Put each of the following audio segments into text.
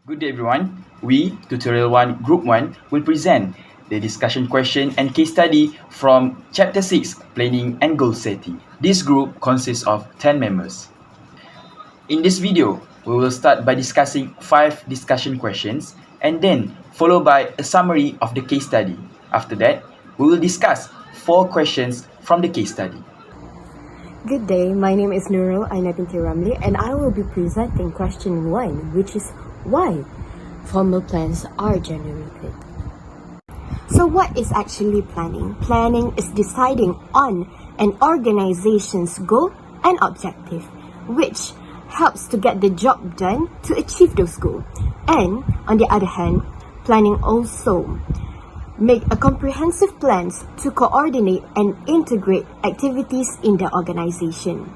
Good day everyone. We, Tutorial 1 Group 1, will present the discussion question and case study from Chapter 6, Planning and Goal Setting. This group consists of 10 members. In this video, we will start by discussing 5 discussion questions and then followed by a summary of the case study. After that, we will discuss 4 questions from the case study. Good day, my name is NURUL, BINTI RAMLI, and I will be presenting question 1, which is why formal plans are generated. So what is actually planning? Planning is deciding on an organization's goal and objective, which helps to get the job done to achieve those goals. And on the other hand, planning also make a comprehensive plans to coordinate and integrate activities in the organization.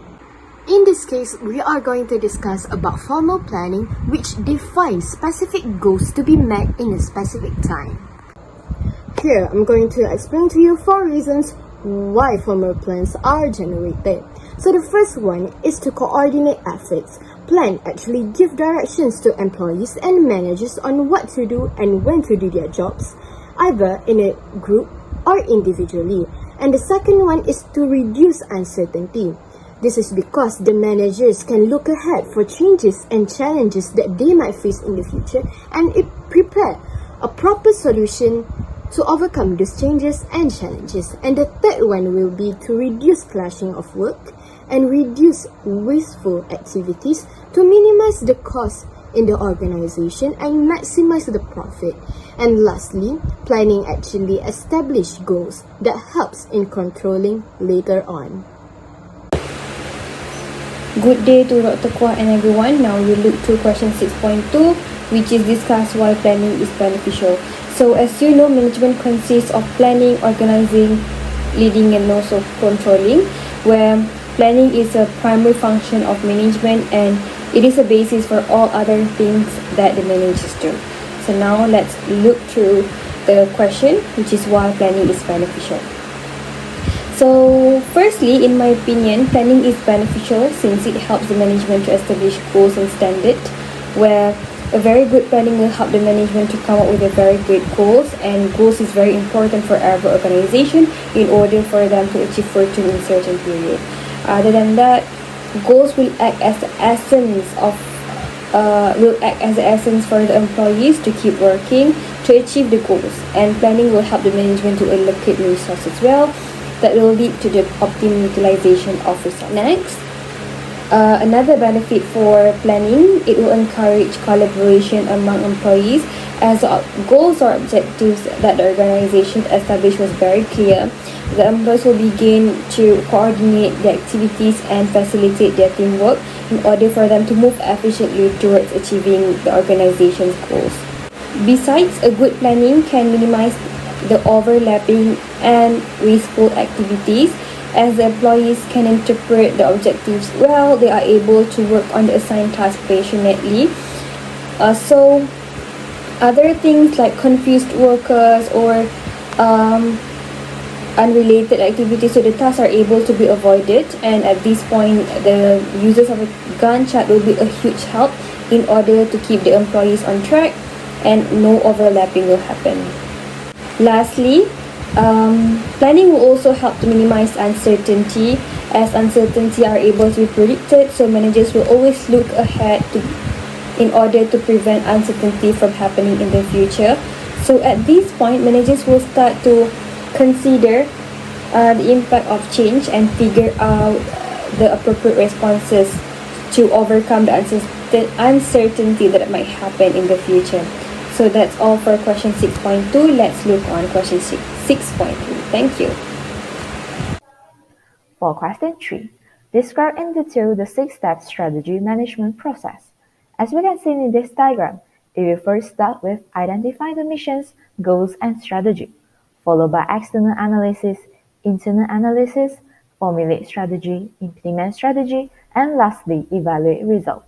In this case, we are going to discuss about formal planning, which defines specific goals to be met in a specific time. Here, I'm going to explain to you 4 reasons why formal plans are generated. So the first one is to coordinate efforts. Plan actually give directions to employees and managers on what to do and when to do their jobs, either in a group or individually. And the second one is to reduce uncertainty. This is because the managers can look ahead for changes and challenges that they might face in the future and prepare a proper solution to overcome these changes and challenges. And the third one will be to reduce clashing of work and reduce wasteful activities to minimize the cost in the organization and maximize the profit. And lastly, planning actually establish goals that helps in controlling later on. Good day to Dr. Kwan and everyone. Now we look to question 6.2, which is discuss why planning is beneficial. So as you know, management consists of planning, organizing, leading and also controlling, where planning is a primary function of management and it is a basis for all other things that the managers do. So now let's look through the question, which is why planning is beneficial. So firstly, in my opinion, planning is beneficial since it helps the management to establish goals and standards, where a very good planning will help the management to come up with a very great goals, and goals is very important for every organization in order for them to achieve fortune in certain period. Other than that, goals will act as the essence for the employees to keep working to achieve the goals, and planning will help the management to allocate resources well that will lead to the optimum utilization of resources. Next, another benefit for planning, it will encourage collaboration among employees as goals or objectives that the organization established was very clear. The employees will begin to coordinate the activities and facilitate their teamwork in order for them to move efficiently towards achieving the organization's goals. Besides, a good planning can minimize the overlapping and wasteful activities. As the employees can interpret the objectives well, they are able to work on the assigned task passionately. So other things like confused workers or unrelated activities to the task are able to be avoided, and at this point the users of a Gantt chart will be a huge help in order to keep the employees on track and no overlapping will happen. Lastly, planning will also help to minimize uncertainty, as uncertainty are able to be predicted, so managers will always look ahead in order to prevent uncertainty from happening in the future. So at this point, managers will start to consider the impact of change and figure out the appropriate responses to overcome the uncertainty that might happen in the future. So that's all for question 6.2. Let's look on question 6.3. Thank you. For question 3, describe in detail the 6-step strategy management process. As we can see in this diagram, it will first start with identifying the missions, goals, and strategy, followed by external analysis, internal analysis, formulate strategy, implement strategy, and lastly, evaluate results.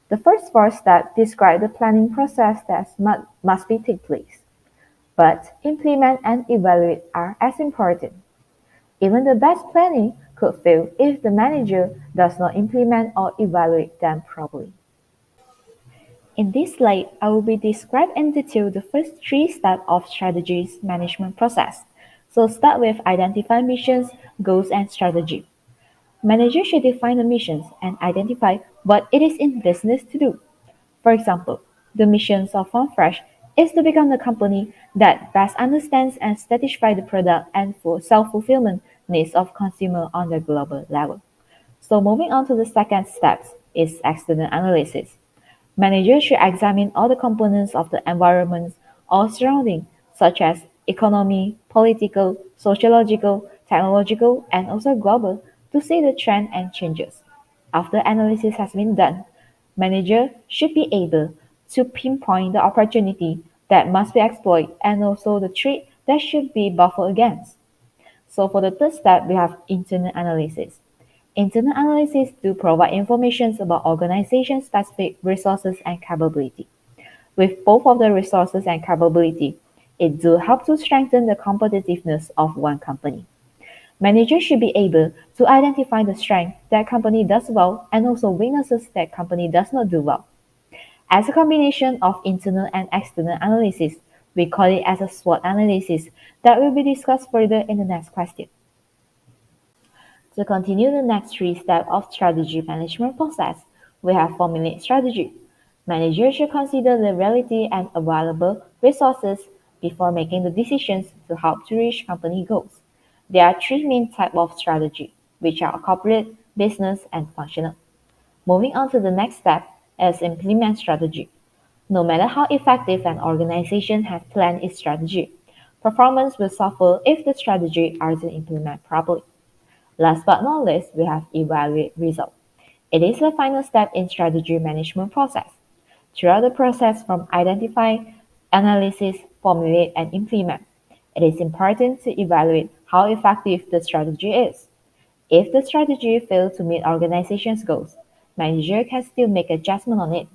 The first 4 steps describe the planning process that must be take place. But implement and evaluate are as important. Even the best planning could fail if the manager does not implement or evaluate them properly. In this slide, I will be describing in detail the first three steps of strategies management process. So start with identify missions, goals, and strategy. Managers should define the missions and identify what it is in business to do. For example, the missions of FarmFresh is to become the company that best understands and satisfies the product and for self-fulfillment needs of consumer on the global level. So moving on to the second step is external analysis. Managers should examine all the components of the environment or surrounding, such as economy, political, sociological, technological, and also global, to see the trend and changes. After analysis has been done, manager should be able to pinpoint the opportunity that must be exploited and also the threat that should be buffered against. So for the third step, we have internal analysis. Internal analysis do provide information about organization-specific resources and capability. With both of the resources and capability, it do help to strengthen the competitiveness of one company. Managers should be able to identify the strength that company does well and also weaknesses that company does not do well. As a combination of internal and external analysis, we call it as a SWOT analysis that will be discussed further in the next question. To continue the next three steps of strategy management process, we have formulate strategy. Managers should consider the reality and available resources before making the decisions to help to reach company goals. There are three main types of strategy, which are corporate, business, and functional. Moving on to the next step is implement strategy. No matter how effective an organization has planned its strategy, performance will suffer if the strategy isn't implemented properly. Last but not least, we have evaluate result. It is the final step in strategy management process. Throughout the process from identify, analysis, formulate, and implement, it is important to evaluate how effective the strategy is. If the strategy fails to meet organization's goals, manager can still make adjustment on it.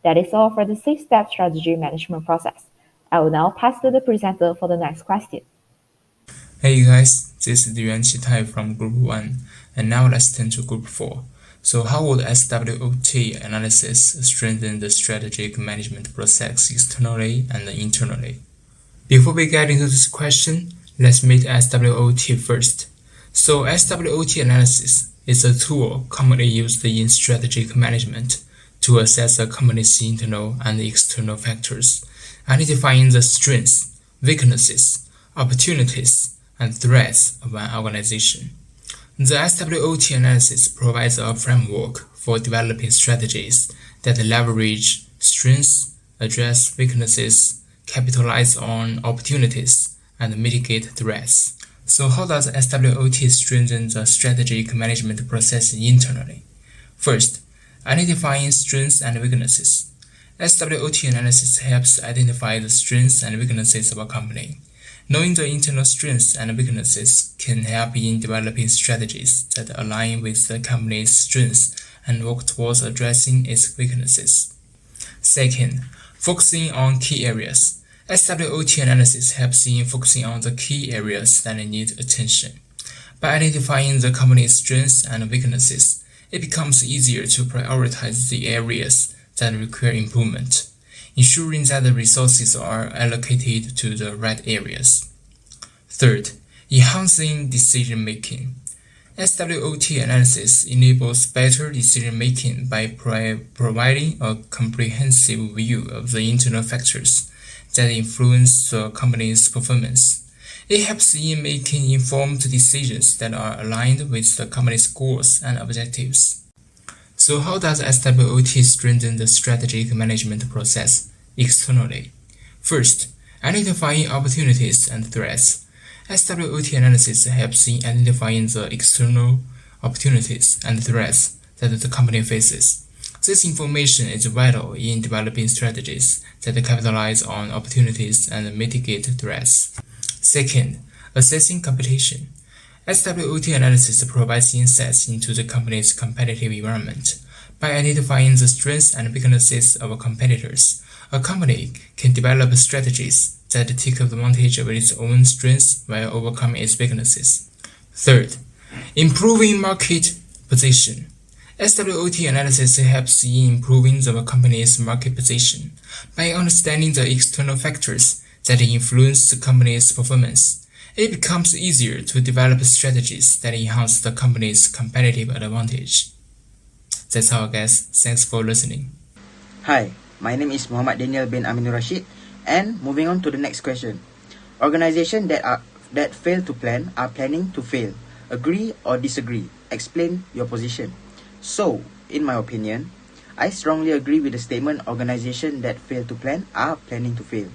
That is all for the 6-step strategy management process. I will now pass to the presenter for the next question. Hey guys, this is Yuan QITAI from Group 1, and now let's turn to Group 4. So how would SWOT analysis strengthen the strategic management process externally and internally? Before we get into this question, let's meet SWOT first. So SWOT analysis is a tool commonly used in strategic management to assess a company's internal and external factors, identifying the strengths, weaknesses, opportunities, and threats of an organization. The SWOT analysis provides a framework for developing strategies that leverage strengths, address weaknesses, capitalize on opportunities, and mitigate threats. So how does SWOT strengthen the strategic management process internally? First, identifying strengths and weaknesses. SWOT analysis helps identify the strengths and weaknesses of a company. Knowing the internal strengths and weaknesses can help in developing strategies that align with the company's strengths and work towards addressing its weaknesses. Second, focusing on key areas. SWOT analysis helps in focusing on the key areas that need attention. By identifying the company's strengths and weaknesses, it becomes easier to prioritize the areas that require improvement, ensuring that the resources are allocated to the right areas. Third, enhancing decision-making. SWOT analysis enables better decision-making by providing a comprehensive view of the internal factors that influence the company's performance. It helps in making informed decisions that are aligned with the company's goals and objectives. So how does SWOT strengthen the strategic management process externally? First, identifying opportunities and threats. SWOT analysis helps in identifying the external opportunities and threats that the company faces. This information is vital in developing strategies that capitalize on opportunities and mitigate threats. Second, assessing competition. SWOT analysis provides insights into the company's competitive environment. By identifying the strengths and weaknesses of competitors, a company can develop strategies that take advantage of its own strengths while overcoming its weaknesses. Third, improving market position. SWOT analysis helps in improving the company's market position by understanding the external factors that influence the company's performance. It becomes easier to develop strategies that enhance the company's competitive advantage. That's all, guys. Thanks for listening. Hi, my name is Muhammad Daniel bin AMINURRASHID, and moving on to the next question. Organizations that fail to plan are planning to fail. Agree or disagree? Explain your position. So, in my opinion, I strongly agree with the statement organizations that fail to plan are planning to fail.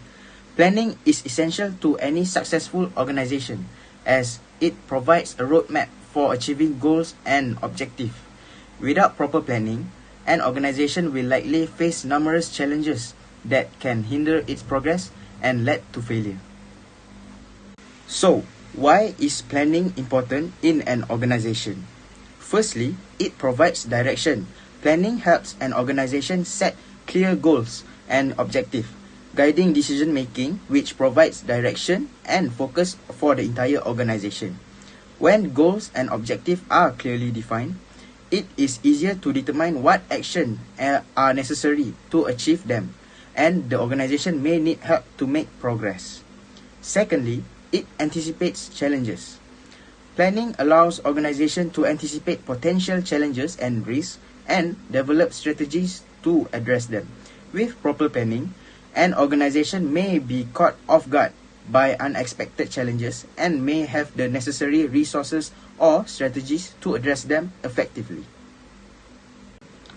Planning is essential to any successful organization as it provides a roadmap for achieving goals and objectives. Without proper planning, an organization will likely face numerous challenges that can hinder its progress and lead to failure. So, why is planning important in an organization? Firstly, it provides direction. Planning helps an organization set clear goals and objectives, guiding decision making, which provides direction and focus for the entire organization. When goals and objectives are clearly defined, it is easier to determine what actions are necessary to achieve them, and the organization may need help to make progress. Secondly, it anticipates challenges. Planning allows organizations to anticipate potential challenges and risks and develop strategies to address them. With proper planning, an organization may be caught off guard by unexpected challenges and may have the necessary resources or strategies to address them effectively.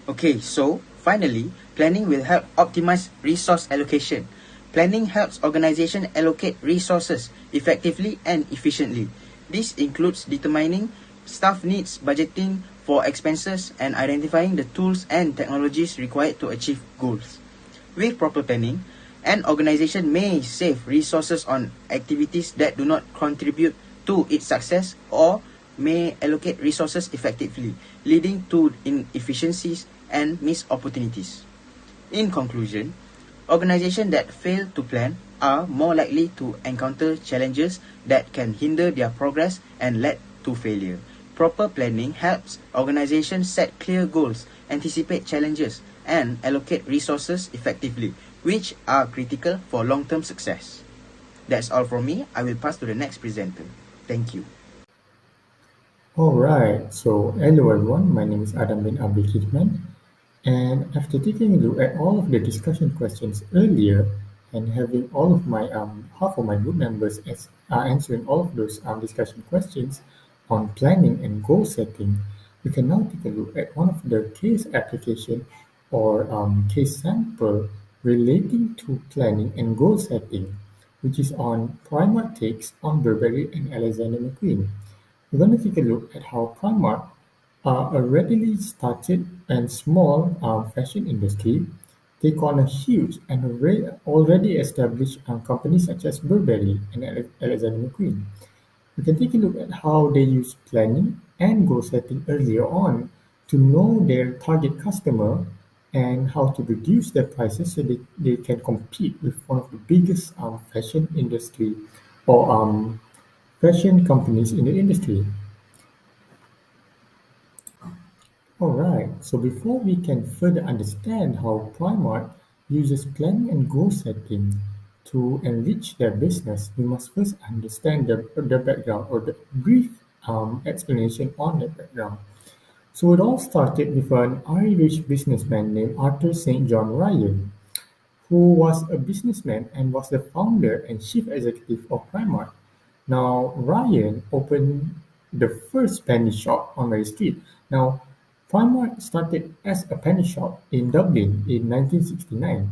Okay, so finally, planning will help optimize resource allocation. Planning helps organizations allocate resources effectively and efficiently. This includes determining staff needs, budgeting for expenses, and identifying the tools and technologies required to achieve goals. With proper planning, an organization may save resources on activities that do not contribute to its success or may allocate resources effectively, leading to inefficiencies and missed opportunities. In conclusion, organizations that fail to plan are more likely to encounter challenges that can hinder their progress and lead to failure. Proper planning helps organizations set clear goals, anticipate challenges, and allocate resources effectively, which are critical for long-term success. That's all from me. I will pass to the next presenter. Thank you. Alright, so hello everyone, my name is Adam bin Abdul KITHMAN, and after taking a look at all of the discussion questions earlier and having all of my half of my group members answering all of those discussion questions on planning and goal setting, we can now take a look at one of the case application or case sample relating to planning and goal setting, which is on Primark takes on Burberry and Alexander McQueen. We're going to take a look at how Primark, a readily started and small fashion industry, take on a huge and already established companies such as Burberry and Alexander McQueen. We can take a look at how they use planning and goal setting earlier on to know their target customer and how to reduce their prices so they can compete with one of the biggest fashion industry or fashion companies in the industry. Alright, so before we can further understand how Primark uses planning and goal setting to enrich their business, we must first understand the background or the brief explanation on the background. So it all started with an Irish businessman named Arthur St. John Ryan, who was a businessman and was the founder and chief executive of Primark. Now, Ryan opened the first penny shop on Mary Street. Now, Primark started as a penny shop in Dublin in 1969,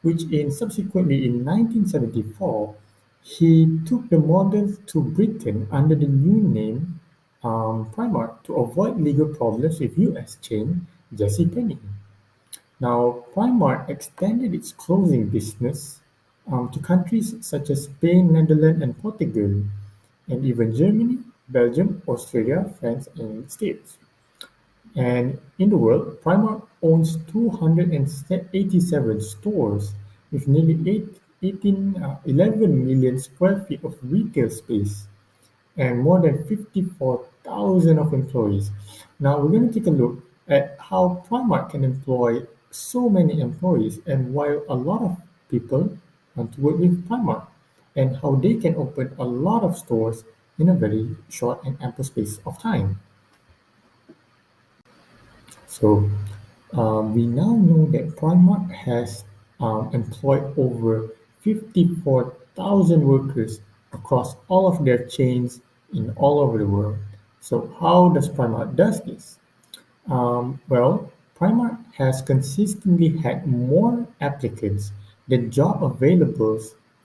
which subsequently in 1974, he took the model to Britain under the new name Primark to avoid legal problems with US chain JCPenney. Now, Primark extended its clothing business to countries such as Spain, Netherlands, and Portugal, and even Germany, Belgium, Australia, France, and United States. And in the world, Primark owns 287 stores with nearly 11 million square feet of retail space and more than 54,000 of employees. Now we're going to take a look at how Primark can employ so many employees and why a lot of people want to work with Primark, and how they can open a lot of stores in a very short and ample space of time. So we now know that Primark has employed over 54,000 workers across all of their chains in all over the world. So how does Primark does this? Well, Primark has consistently had more applicants than job available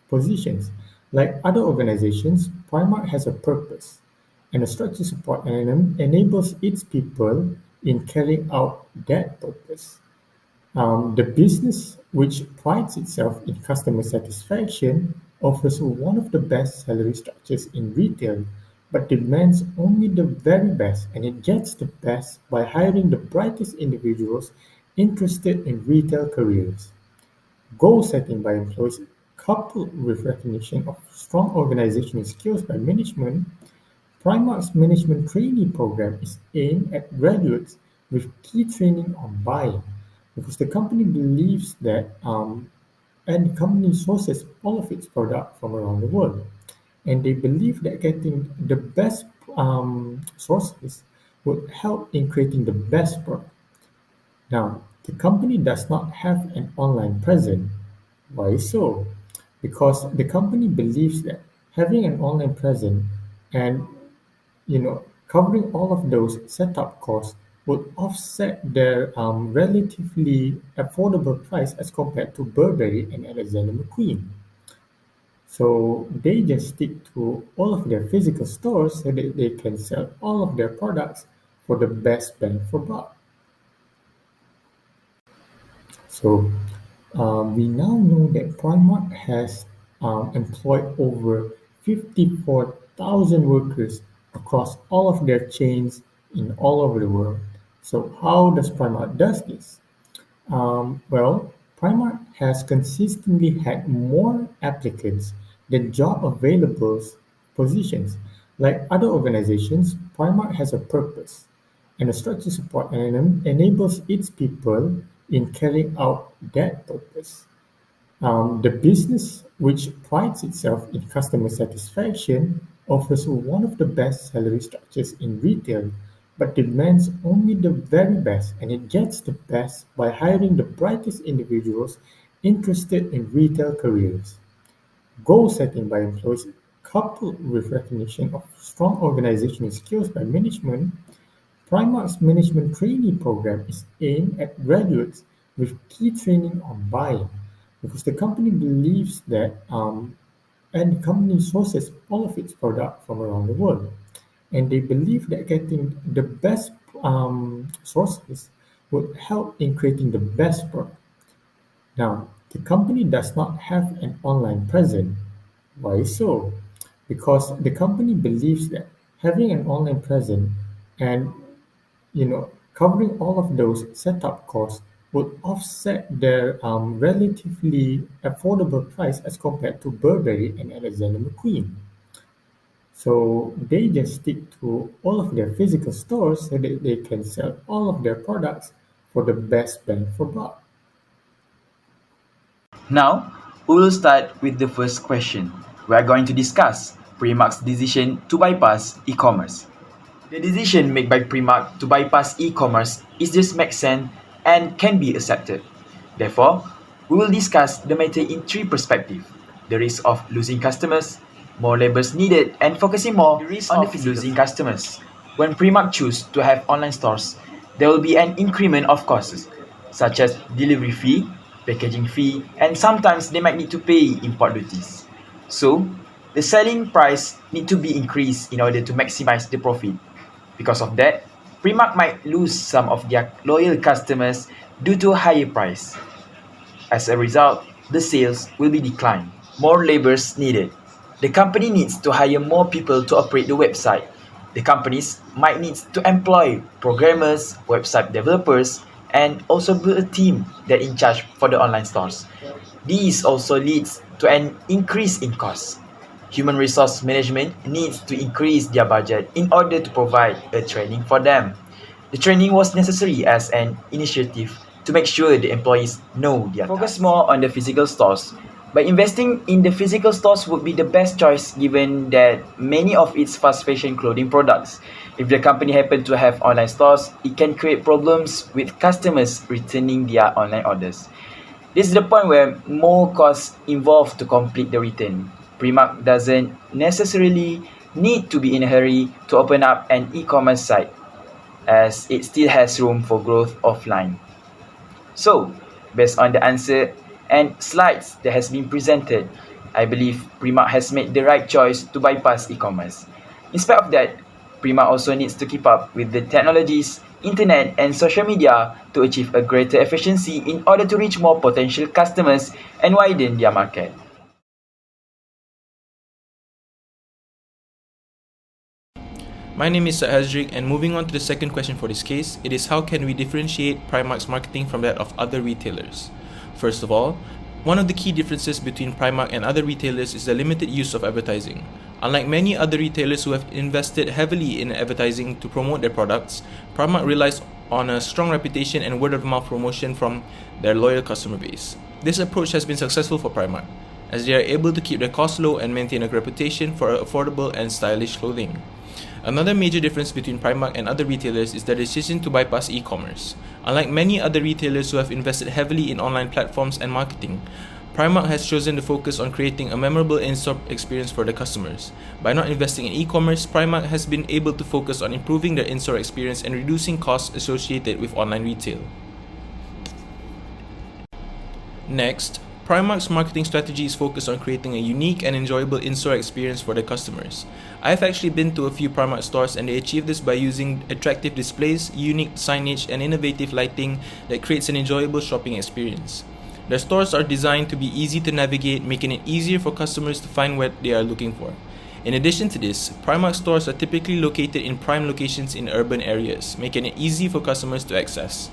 positions. Like other organizations, Primark has a purpose and a structure support and enables its people in carrying out that purpose. The business, which prides itself in customer satisfaction, offers one of the best salary structures in retail, but demands only the very best, and it gets the best by hiring the brightest individuals interested in retail careers. Goal setting by employees, coupled with recognition of strong organizational skills by management, Primark's management trainee program is aimed at graduates with key training on buying, because the company believes that, and the company sources all of its product from around the world, and they believe that getting the best sources would help in creating the best product. Now, the company does not have an online presence. Why so? Because the company believes that having an online presence and covering all of those setup costs would offset their relatively affordable price as compared to Burberry and Alexander McQueen. So they just stick to all of their physical stores so that they can sell all of their products for the best bang for buck. So we now know that Primark has employed over 54,000 workers across all of their chains in all over the world. So how does Primark does this? Well, Primark has consistently had more applicants than job available positions. Like other organizations, Primark has a purpose and a structure support and enables its people in carrying out that purpose. The business, which prides itself in customer satisfaction, offers one of the best salary structures in retail, but demands only the very best, and it gets the best by hiring the brightest individuals interested in retail careers. Goal setting by employees, coupled with recognition of strong organizational skills by management, Primark's management trainee program is aimed at graduates with key training on buying, because the company believes that, and the company sources all of its product from around the world, and they believe that getting the best sources would help in creating the best product. Now, the company does not have an online presence. Why so? Because the company believes that having an online presence and covering all of those setup costs would offset their relatively affordable price as compared to Burberry and Alexander McQueen. So they just stick to all of their physical stores so that they can sell all of their products for the best bang for buck. Now, we will start with the first question. We are going to discuss Primark's decision to bypass e-commerce. The decision made by Primark to bypass e-commerce is just makes sense and can be accepted. Therefore, we will discuss the matter in three perspectives: the risk of losing customers, more labors needed, and focusing more on the losing customers. When Primark choose to have online stores, there will be an increment of costs, such as delivery fee, packaging fee, and sometimes they might need to pay import duties. So, the selling price need to be increased in order to maximize the profit. Because of that, Primark might lose some of their loyal customers due to a higher price. As a result, the sales will be declined. More laborers needed. The company needs to hire more people to operate the website. The companies might need to employ programmers, website developers, and also build a team that in charge for the online stores. This also leads to an increase in costs. Human resource management needs to increase their budget in order to provide a training for them. The training was necessary as an initiative to make sure the employees know their focus more on the physical stores. But investing in the physical stores would be the best choice given that many of its fast fashion clothing products. If the company happen to have online stores, it can create problems with customers returning their online orders. This is the point where more costs involved to complete the return. Primark doesn't necessarily need to be in a hurry to open up an e-commerce site, as it still has room for growth offline. So, based on the answer and slides that has been presented, I believe Primark has made the right choice to bypass e-commerce. In spite of that, Primark also needs to keep up with the technologies, internet and social media to achieve a greater efficiency in order to reach more potential customers and widen their market. My name is HAZRIQ, and moving on to the second question for this case, it is how can we differentiate Primark's marketing from that of other retailers? First of all, one of the key differences between Primark and other retailers is the limited use of advertising. Unlike many other retailers who have invested heavily in advertising to promote their products, Primark relies on a strong reputation and word-of-mouth promotion from their loyal customer base. This approach has been successful for Primark, as they are able to keep their costs low and maintain a reputation for affordable and stylish clothing. Another major difference between Primark and other retailers is their decision to bypass e-commerce. Unlike many other retailers who have invested heavily in online platforms and marketing, Primark has chosen to focus on creating a memorable in-store experience for the customers. By not investing in e-commerce, Primark has been able to focus on improving their in-store experience and reducing costs associated with online retail. Next, Primark's marketing strategy is focused on creating a unique and enjoyable in-store experience for their customers. I've actually been to a few Primark stores, and they achieve this by using attractive displays, unique signage and innovative lighting that creates an enjoyable shopping experience. Their stores are designed to be easy to navigate, making it easier for customers to find what they are looking for. In addition to this, Primark stores are typically located in prime locations in urban areas, making it easy for customers to access.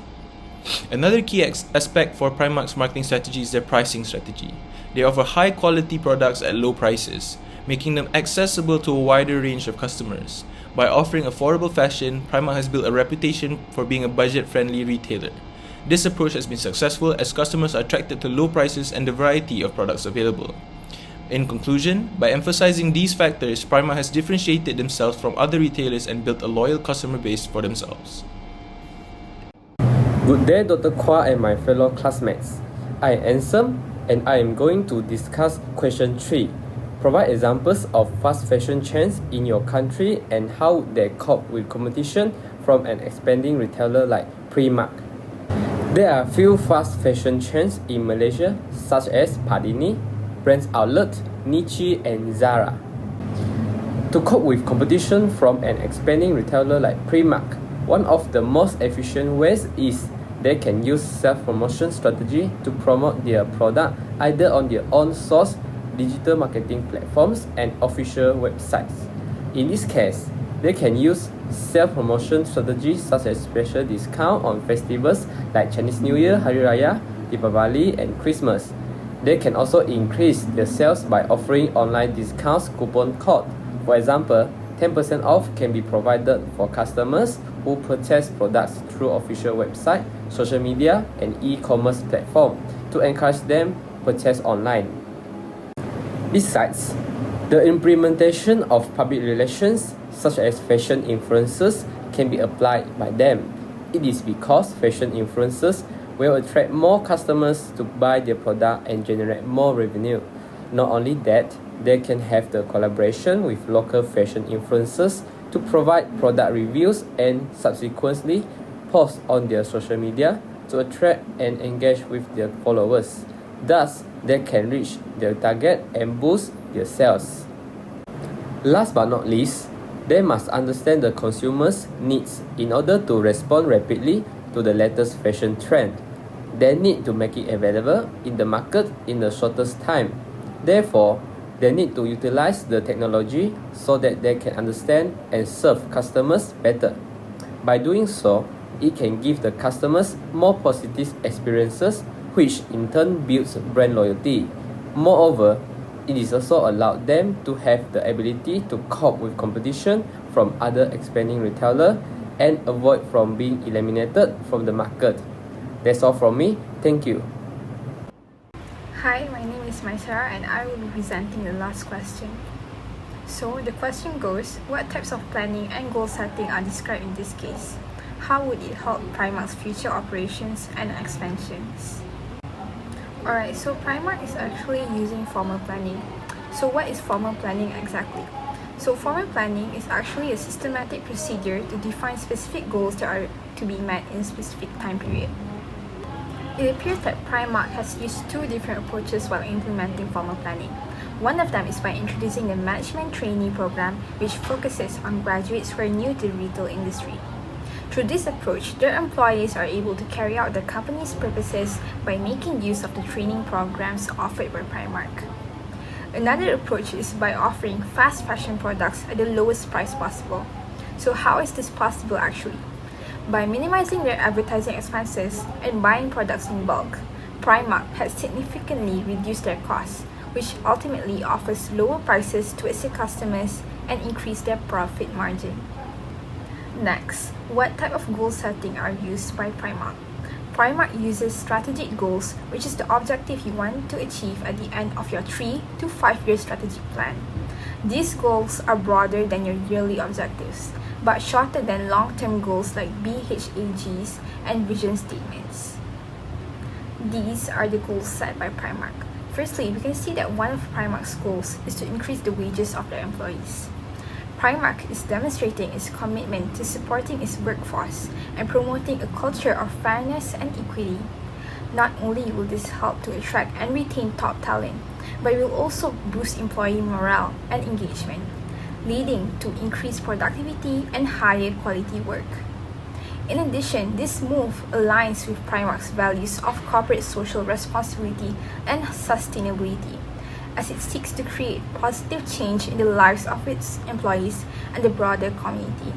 Another key aspect for Primark's marketing strategy is their pricing strategy. They offer high quality products at low prices, making them accessible to a wider range of customers. By offering affordable fashion, Primark has built a reputation for being a budget-friendly retailer. This approach has been successful as customers are attracted to low prices and the variety of products available. In conclusion, by emphasizing these factors, Primark has differentiated themselves from other retailers and built a loyal customer base for themselves. Good day, Dr. Kwa and my fellow classmates. I am ANSELM and I am going to discuss question 3. Provide examples of fast fashion chains in your country and how they cope with competition from an expanding retailer like Primark. There are few fast fashion chains in Malaysia such as Padini, Brands Outlet, Nichi and Zara. To cope with competition from an expanding retailer like Primark, one of the most efficient ways is they can use self-promotion strategy to promote their product either on their own source, digital marketing platforms and official websites. In this case, they can use self-promotion strategies such as special discount on festivals like Chinese New Year, Hari Raya, Deepavali and Christmas. They can also increase their sales by offering online discounts coupon code. For example, 10% off can be provided for customers who purchase products through official website, social media, and e-commerce platform to encourage them purchase online. Besides, the implementation of public relations such as fashion influencers can be applied by them. It is because fashion influencers will attract more customers to buy their product and generate more revenue. Not only that, they can have the collaboration with local fashion influencers to provide product reviews and subsequently post on their social media to attract and engage with their followers. Thus, they can reach their target and boost their sales. Last but not least, they must understand the consumer's needs in order to respond rapidly to the latest fashion trend. They need to make it available in the market in the shortest time. Therefore, they need to utilize the technology so that they can understand and serve customers better. By doing so, it can give the customers more positive experiences, which in turn builds brand loyalty. Moreover, it is also allowed them to have the ability to cope with competition from other expanding retailers and avoid from being eliminated from the market. That's all from me. Thank you. Hi, my name is MAISARAH and I will be presenting the last question. So the question goes, what types of planning and goal setting are described in this case? How would it help Primark's future operations and expansions? Alright, so Primark is actually using formal planning. So what is formal planning exactly? So formal planning is actually a systematic procedure to define specific goals that are to be met in a specific time period. It appears that Primark has used two different approaches while implementing formal planning. One of them is by introducing the Management Trainee Program, which focuses on graduates who are new to the retail industry. Through this approach, their employees are able to carry out the company's purposes by making use of the training programs offered by Primark. Another approach is by offering fast fashion products at the lowest price possible. So how is this possible actually? By minimizing their advertising expenses and buying products in bulk, Primark has significantly reduced their costs, which ultimately offers lower prices to its customers and increase their profit margin. Next, what type of goal setting are used by Primark? Primark uses strategic goals, which is the objective you want to achieve at the end of your 3 to 5 year strategic plan. These goals are broader than your yearly objectives, but shorter than long-term goals like BHAGs and vision statements. These are the goals set by Primark. Firstly, we can see that one of Primark's goals is to increase the wages of their employees. Primark is demonstrating its commitment to supporting its workforce and promoting a culture of fairness and equity. Not only will this help to attract and retain top talent, but it will also boost employee morale and engagement, leading to increased productivity and higher quality work. In addition, this move aligns with Primark's values of corporate social responsibility and sustainability, as it seeks to create positive change in the lives of its employees and the broader community.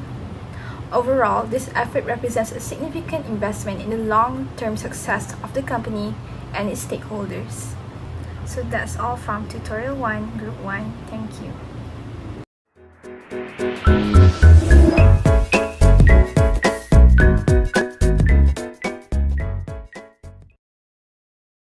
Overall, this effort represents a significant investment in the long-term success of the company and its stakeholders. So that's all from Tutorial 1, Group 1. Thank you.